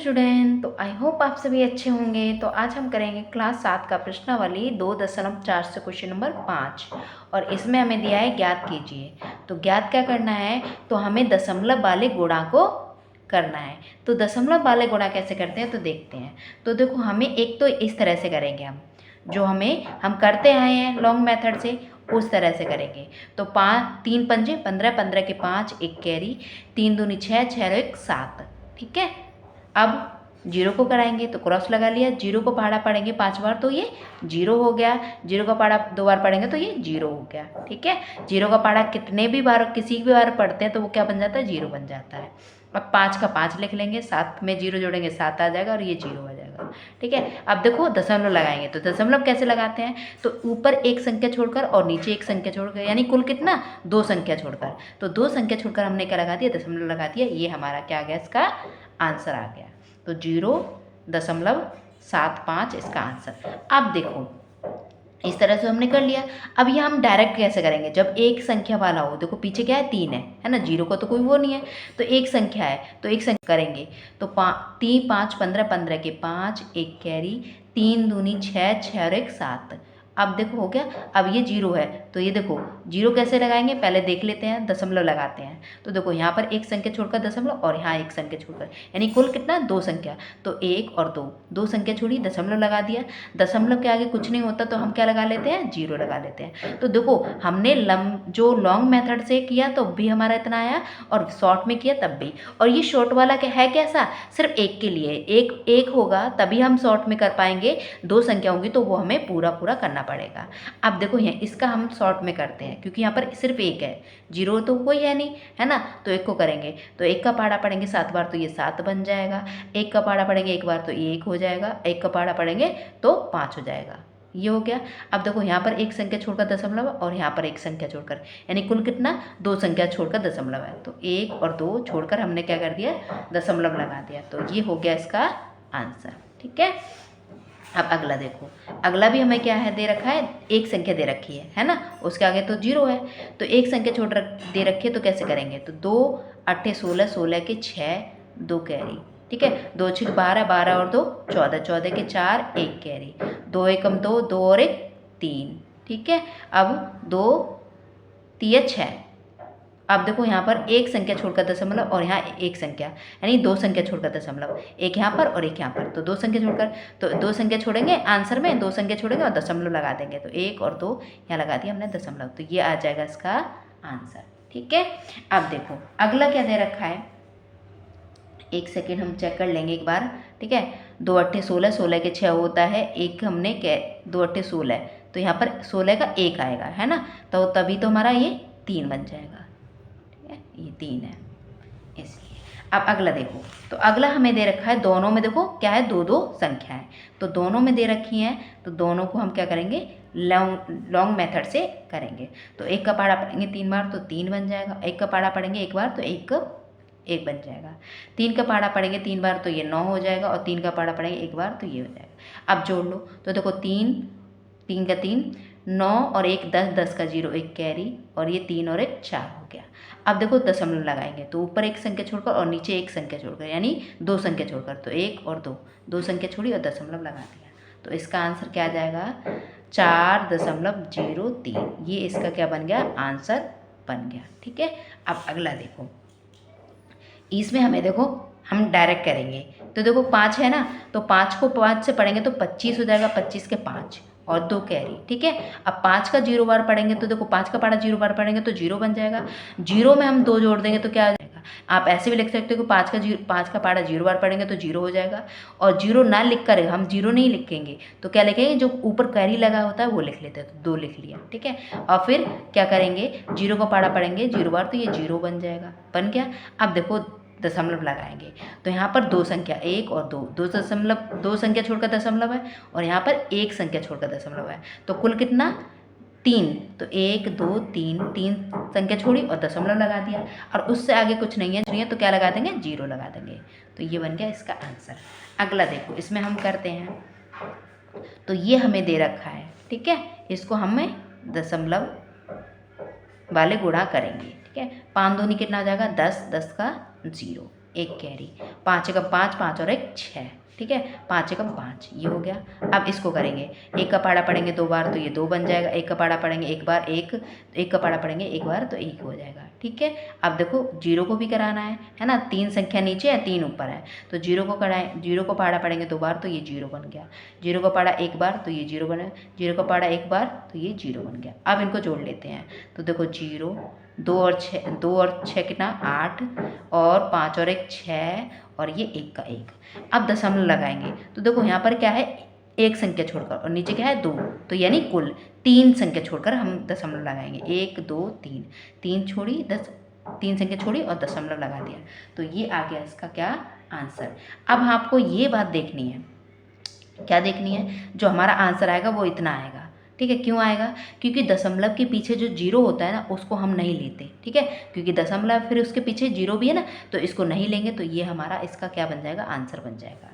Student, तो I hope आप सभी अच्छे होंगे। तो आज हम करेंगे क्लास 7 का प्रश्नावली 2.4 से क्वेश्चन नंबर 5 और इसमें हमें दिया है ज्ञात कीजिए। तो ज्ञात क्या करना है, तो हमें दशमलव वाले गुणा को करना है। तो दशमलव वाले गुणा कैसे करते हैं तो देखते हैं। तो देखो, हमें एक तो इस तरह से करेंगे, हम जो हम करते आए हैं लॉन्ग मेथड से उस तरह से करेंगे। तो 3 पंजे 15, 15 के 5, एक कैरी, 3 दूनी 6, 6 एक 7। ठीक है, अब जीरो को कराएंगे तो क्रॉस लगा लिया। जीरो को पहाड़ा पढ़ेंगे 5 बार तो ये जीरो हो गया। जीरो का पहाड़ा 2 बार पढ़ेंगे तो ये जीरो हो गया। ठीक है, जीरो का पहाड़ा कितने भी बार किसी भी बार पढ़ते हैं तो वो क्या बन जाता है, जीरो बन जाता है। अब 5 का 5 लिख लेंगे, 7 में जीरो जोड़ेंगे 7 आ जाएगा और ये जीरो आ जाएगा। ठीक है, अब देखो दशमलव लगाएंगे। तो दशमलव कैसे लगाते हैं, तो ऊपर एक संख्या छोड़कर और नीचे एक संख्या छोड़कर, यानी कुल कितना, 2 संख्या छोड़कर। तो 2 संख्या छोड़कर हमने क्या लगा दिया, दशमलव लगा दिया। ये हमारा क्या आ गया, इसका आंसर आ गया। तो 0.75 इसका आंसर। अब देखो, इस तरह से हमने कर लिया। अब ये हम डायरेक्ट कैसे करेंगे, जब एक संख्या वाला हो। देखो पीछे क्या है, 3 है ना, जीरो का तो कोई वो नहीं है, तो एक संख्या है तो एक संख्या करेंगे। तो 3, 5, 15, 15 के 5, एक कैरी, 3 दूनी 6, 6 और एक 7। अब देखो हो गया। अब ये जीरो है तो ये देखो जीरो कैसे लगाएंगे, पहले देख लेते हैं, दशमलव लगाते हैं। तो देखो यहाँ पर एक संख्या छोड़कर दशमलव और यहाँ एक संख्या छोड़कर, यानी कुल कितना, 2 संख्या। तो 1 और 2, 2 संख्या छोड़ी, दशमलव लगा दिया। दशमलव के आगे कुछ नहीं होता तो हम क्या लगा लेते हैं, जीरो लगा लेते हैं। तो देखो हमने जो लॉन्ग मेथड से किया तो भी हमारा इतना आया और शॉर्ट में किया तब भी। और ये शॉर्ट वाला क्या है, कैसा, सिर्फ एक के लिए, एक एक होगा तभी हम शॉर्ट में कर पाएंगे। 2 संख्या होंगी तो वो हमें पूरा पूरा करना पड़ेगा। अब देखो यहाँ इसका हम शॉर्ट में करते हैं क्योंकि यहाँ पर सिर्फ एक है, जीरो तो कोई है नहीं, है ना। तो एक को करेंगे तो एक का पहाड़ा पढ़ेंगे 7 बार तो ये 7 बन जाएगा। एक का पहाड़ा पढ़ेंगे एक बार तो ये 1 हो जाएगा। एक का पहाड़ा पढ़ेंगे तो 5 हो जाएगा। ये हो गया। अब देखो यहाँ पर एक संख्या छोड़कर दशमलव और यहाँ पर एक संख्या छोड़कर, यानी कुल कितना, 2 संख्या छोड़कर दशमलव है। तो 1 और 2 छोड़कर हमने क्या कर दिया, दशमलव लगा दिया। तो ये हो गया इसका आंसर। ठीक है, अब अगला देखो, अगला भी हमें क्या है, दे रखा है, एक संख्या दे रखी है ना, उसके आगे तो जीरो है। तो एक संख्या दे रखी है तो कैसे करेंगे, तो 2 8 16, 16 के 6, 2 कैरी। ठीक है, 2 6 12, 12 और 2 14, 14 के 4, 1 कैरी, 2 एकम 2, 2 और 1 3। ठीक है, अब 2 3 6। अब देखो यहाँ पर एक संख्या छोड़कर दशमलव और यहाँ एक संख्या, यानी 2 संख्या छोड़कर दशमलव, एक यहाँ पर और एक यहाँ पर। तो 2 संख्या छोड़कर, तो 2 संख्या छोड़ेंगे आंसर में, 2 संख्या छोड़ेंगे और दशमलव लगा देंगे। तो 1 और 2 यहाँ लगा दिया हमने दशमलव, तो ये आ जाएगा इसका आंसर। ठीक है, अब देखो अगला क्या दे रखा है, एक सेकेंड हम चेक कर लेंगे एक बार। ठीक है, 2 8 16, 16 के 6 होता है, एक हमने 2 8 16, तो यहाँ पर 16 का 1 आएगा, है ना, तो तभी तो हमारा ये 3 बन जाएगा। ये 3 है इसलिए। अब अगला देखो, तो अगला हमें दे रखा है, दोनों में देखो क्या है, 2 2 संख्या है, तो दोनों में दे रखी हैं, तो दोनों को हम क्या करेंगे, लॉन्ग मेथड से करेंगे। तो एक का पहाड़ा पढ़ेंगे 3 बार तो 3 बन जाएगा। एक का पहाड़ा पढ़ेंगे एक बार तो एक बन जाएगा। 3 का पहाड़ा पढ़ेंगे 3 बार तो ये 9 हो जाएगा और 3 का पहाड़ा पढ़ेंगे एक बार तो ये हो जाएगा। अब जोड़ लो, तो देखो 3 3 का 3, 9 और 1 10, 10 का 0 एक कैरी और ये 3 और 1 4 हो गया। अब देखो दशमलव लगाएंगे तो ऊपर एक संख्या छोड़कर और नीचे एक संख्या छोड़कर, यानी 2 संख्या छोड़कर, तो 1 और 2, 2 संख्या छोड़ी और दशमलव लगा दिया। तो इसका आंसर क्या आ जाएगा, 4.03। ये इसका क्या बन गया, आंसर बन गया। ठीक है, अब अगला देखो, इसमें हमें देखो हम डायरेक्ट करेंगे। तो देखो 5 है ना, तो 5 को 5 से पढ़ेंगे तो 25 हो जाएगा, 25 के 5 और 2 कैरी। ठीक है, अब 5 का 0 बार पढ़ेंगे तो देखो 5 का पहाड़ा 0 बार पढ़ेंगे तो 0 बन जाएगा। 0 में हम 2 जोड़ देंगे तो क्या आ जाएगा, आप ऐसे भी लिख सकते हो कि 5 का पहाड़ा 0 बार पढ़ेंगे तो 0 हो जाएगा। और 0 ना लिख कर हम 0 नहीं लिखेंगे तो क्या लिखेंगे, जो ऊपर कैरी लगा होता है वो लिख लेते हैं, तो 2 लिख लिया। ठीक है, और फिर क्या करेंगे, 0 का पहाड़ा पढ़ेंगे 0 बार तो ये 0 बन जाएगा, बन गया। अब देखो दशमलव लगाएंगे, तो यहाँ पर 2 संख्या 1 और 2, 2 संख्या छोड़कर दशमलव है और यहाँ पर एक संख्या छोड़कर दशमलव है, तो कुल कितना, 3। तो 1 2 3, 3 संख्या छोड़ी और दशमलव लगा दिया, और उससे आगे कुछ नहीं है तो क्या लगा देंगे, 0 लगा देंगे। तो ये बन गया इसका आंसर। अगला देखो, इसमें हम करते हैं, तो ये हमें दे रखा है, ठीक है, इसको हमें दशमलव वाले गुणा करेंगे। ठीक है, 5 दूनी कितना आ जाएगा, 10, 10 का 0, एक कैरी, 5 एकम 5, 5 और 1 6, ठीक है, 5 एकम 5, ये हो गया। अब इसको करेंगे, एक का पाड़ा पढ़ेंगे 2 बार तो ये 2 बन जाएगा, एक का पाड़ा पढ़ेंगे एक बार एक, एक का पाड़ा पढ़ेंगे एक बार तो 1 हो जाएगा, ठीक है। अब देखो जीरो को भी कराना है ना, 3 संख्या नीचे है 3 ऊपर है, तो जीरो को कराएं, जीरो को पाड़ा पढ़ेंगे 2 बार तो ये 0 बन गया, जीरो का पाड़ा एक बार तो ये 0 बना, जीरो का पाड़ा एक बार तो ये 0 बन गया। अब इनको जोड़ लेते हैं, तो देखो 0, 2 और 6 कितना 8, और 5 और 1 6, और ये 1 का 1। अब दशमलव लगाएंगे, तो देखो यहाँ पर क्या है, एक संख्या छोड़कर, और नीचे क्या है 2, तो यानी कुल 3 संख्या छोड़कर हम दशमलव लगाएंगे, 1 2 3, 3 छोड़ी 3 संख्या छोड़ी और दशमलव लगा दिया, तो ये आ गया इसका क्या आंसर। अब आपको ये बात देखनी है, क्या देखनी है, जो हमारा आंसर आएगा वो इतना आएगा, ठीक है। क्यों आएगा, क्योंकि दशमलव के पीछे जो 0 होता है ना उसको हम नहीं लेते, ठीक है, क्योंकि दशमलव फिर उसके पीछे 0 भी है ना, तो इसको नहीं लेंगे, तो ये हमारा इसका क्या बन जाएगा, आंसर बन जाएगा,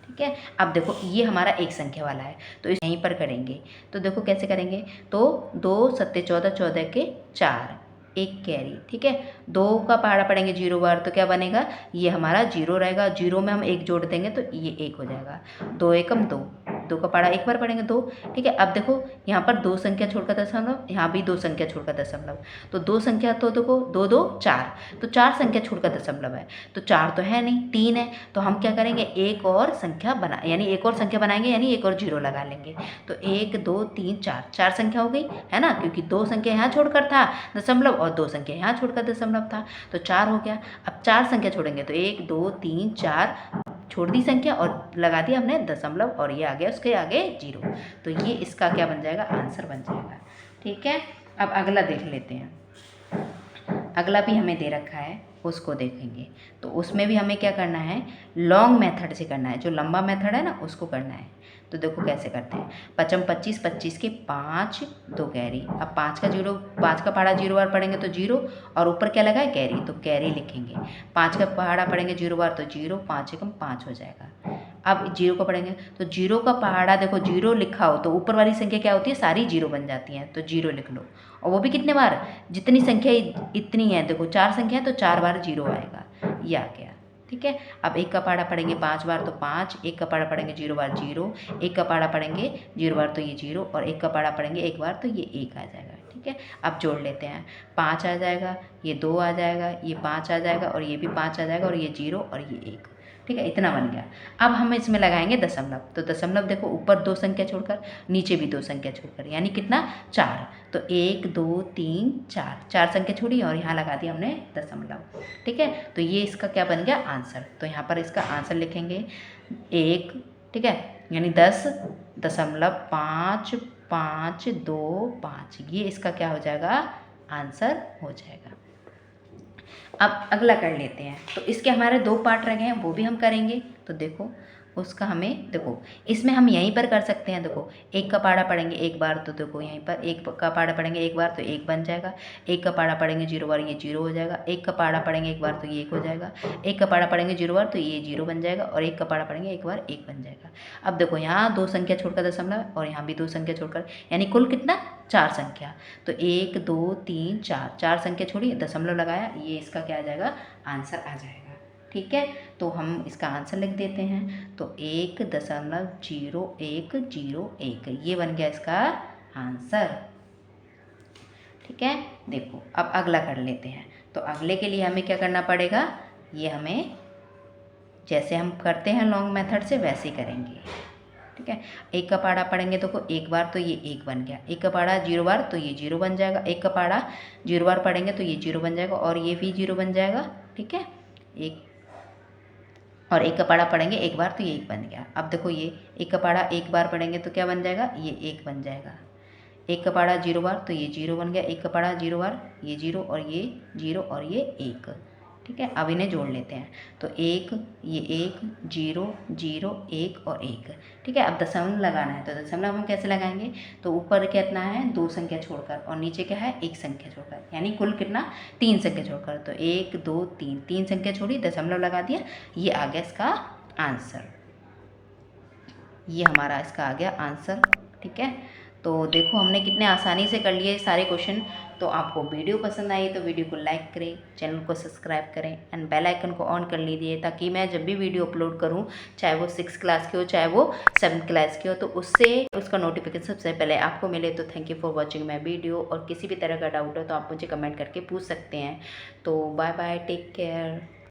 ठीक है। अब देखो ये हमारा एक संख्या वाला है, तो इस यहीं पर करेंगे, तो देखो कैसे करेंगे, तो 2 7 14, 14 के 4, एक कैरी, ठीक है, 2 का पहाड़ा पढ़ेंगे 0 बार तो क्या बनेगा, ये हमारा 0 रहेगा, 0 में हम 1 जोड़ देंगे तो ये 1 हो जाएगा, 2 एकम 2, 2 का पहाड़ा एक बार पढ़ेंगे 2, ठीक है। अब देखो यहाँ पर 2 संख्या छोड़कर दशमलव, यहाँ भी 2 संख्या छोड़कर दशमलव, तो 2 संख्या तो देखो 2 2 4, तो 4 संख्या छोड़कर दशमलव है, तो 4 तो है नहीं 3 है, तो हम क्या करेंगे, एक और संख्या बना, यानी एक और संख्या बनाएंगे, यानी एक और 0 लगा लेंगे, तो 1 2 3 4, 4 संख्या हो गई है ना, क्योंकि 2 संख्या यहाँ छोड़कर था दशमलव और 2 संख्या यहाँ छोड़कर दशमलव था, तो 4 हो गया। अब 4 संख्या छोड़ेंगे तो 1 2 3 4 छोड़ दी संख्या और लगा दिया हमने दशमलव, और ये आ गया उसके आगे 0, तो ये इसका क्या बन जाएगा, आंसर बन जाएगा, ठीक है। अब अगला देख लेते हैं, अगला भी हमें दे रखा है, उसको देखेंगे, तो उसमें भी हमें क्या करना है, लॉन्ग मेथड से करना है, जो लंबा मेथड है ना उसको करना है। तो देखो कैसे करते हैं, 5 25, 25 के 5, 2 कैरी, अब 5 का 0, 5 का पहाड़ा 0 बार पढ़ेंगे तो 0, और ऊपर क्या लगा है कैरी, तो कैरी लिखेंगे, 5 का पहाड़ा पढ़ेंगे 0 बार तो 0, 5 एकम 5 हो जाएगा। अब 0 का पढ़ेंगे तो 0 का पहाड़ा देखो 0 लिखा हो तो ऊपर वाली संख्या क्या होती है, सारी 0 बन जाती हैं, तो 0 लिख लो, और वो भी कितने बार, जितनी संख्या इतनी है, देखो 4 संख्या है तो 4 बार 0 आएगा, ये आ गया, ठीक है। अब 1 का पहाड़ा पढ़ेंगे 5 बार तो 5, 1 का पहाड़ा पढ़ेंगे 0 बार 0, 1 का पहाड़ा पढ़ेंगे 0 बार तो ये 0, और 1 का पहाड़ा पढ़ेंगे 1 बार तो ये 1 आ जाएगा, ठीक है। अब जोड़ लेते हैं, 5 आ जाएगा, ये 2 आ जाएगा, ये 5 आ जाएगा, और ये भी 5 आ जाएगा, और ये 0 और ये 1, ठीक है, इतना बन गया। अब हम इसमें लगाएंगे दशमलव, तो दशमलव देखो ऊपर 2 संख्या छोड़कर, नीचे भी 2 संख्या छोड़कर, यानी कितना 4, तो 1 2 3 4, 4 संख्या छोड़ी और यहाँ लगा दिया हमने दशमलव, ठीक है। तो ये इसका क्या बन गया, आंसर, तो यहाँ पर इसका आंसर लिखेंगे 1, ठीक है, यानी 10.5 5 2 5, ये इसका क्या हो जाएगा, आंसर हो जाएगा। अब अगला कर लेते हैं, तो इसके हमारे 2 पार्ट रह गए हैं, वो भी हम करेंगे, तो देखो उसका हमें, देखो इसमें हम यहीं पर कर सकते हैं, देखो 1 का पहाड़ा पढ़ेंगे 1 बार तो देखो यहीं पर 1 का पहाड़ा पढ़ेंगे 1 बार तो 1 बन जाएगा, 1 का पहाड़ा पढ़ेंगे 0 बार ये 0 हो जाएगा, 1 का पहाड़ा पढ़ेंगे 1 बार तो ये 1 हो जाएगा, 1 का पहाड़ा पढ़ेंगे 0 बार तो ये 0 बन जाएगा, और 1 का पहाड़ा पढ़ेंगे 1 बार 1 बन जाएगा। अब देखो यहाँ 2 संख्या छोड़कर दशमलव, और यहाँ भी 2 संख्या छोड़कर, यानी कुल कितना 4 संख्या, तो 1 2 3 4, 4 संख्या छोड़ी दशमलव लगाया, ये इसका क्या आ जाएगा, आंसर आ जाएगा, ठीक है। तो हम इसका आंसर लिख देते हैं, तो 1.0101, ये बन गया इसका आंसर, ठीक है। देखो अब अगला कर लेते हैं, तो अगले के लिए हमें क्या करना पड़ेगा, ये हमें जैसे हम करते हैं लॉन्ग मेथड से वैसे ही करेंगे, ठीक है। 1 का पहाड़ा पढ़ेंगे तो 1 बार तो ये 1 बन गया, 1 का पहाड़ा 0 बार तो ये 0 बन जाएगा, 1 का पहाड़ा 0 बार पढ़ेंगे तो ये 0 बन जाएगा, और ये भी 0 बन जाएगा, ठीक है। और 1 का पहाड़ा पढ़ेंगे 1 बार तो ये 1 बन गया। अब देखो ये 1 का पहाड़ा 1 बार पढ़ेंगे तो क्या बन जाएगा, ये 1 बन जाएगा, 1 का पहाड़ा 0 बार तो ये 0 बन गया, 1 का पहाड़ा 0 बार ये 0 और ये 0 और ये 1, ठीक है। अब इन्हें जोड़ लेते हैं, तो 1 ये 1 0 0 1 और 1, ठीक है। अब दशमलव लगाना है, तो दशमलव हम कैसे लगाएंगे, तो ऊपर कितना है 2 संख्या छोड़कर, और नीचे क्या है 1 संख्या छोड़कर, यानी कुल कितना 3 संख्या छोड़कर, तो 1 2 3, 3 संख्या छोड़ी दशमलव लगा दिया, ये आ गया इसका आंसर, ये हमारा इसका आ गया आंसर, ठीक है। तो देखो हमने कितने आसानी से कर लिए सारे क्वेश्चन। तो आपको वीडियो पसंद आई तो वीडियो को लाइक करें, चैनल को सब्सक्राइब करें एंड बेल आइकन को ऑन कर लीजिए, ताकि मैं जब भी वीडियो अपलोड करूं, चाहे वो 6th क्लास की हो चाहे वो 7th क्लास की हो, तो उसका नोटिफिकेशन सबसे पहले आपको मिले। तो thank you for watching my video, और किसी भी तरह का डाउट हो तो आप मुझे कमेंट करके पूछ सकते हैं। तो बाय बाय, टेक केयर।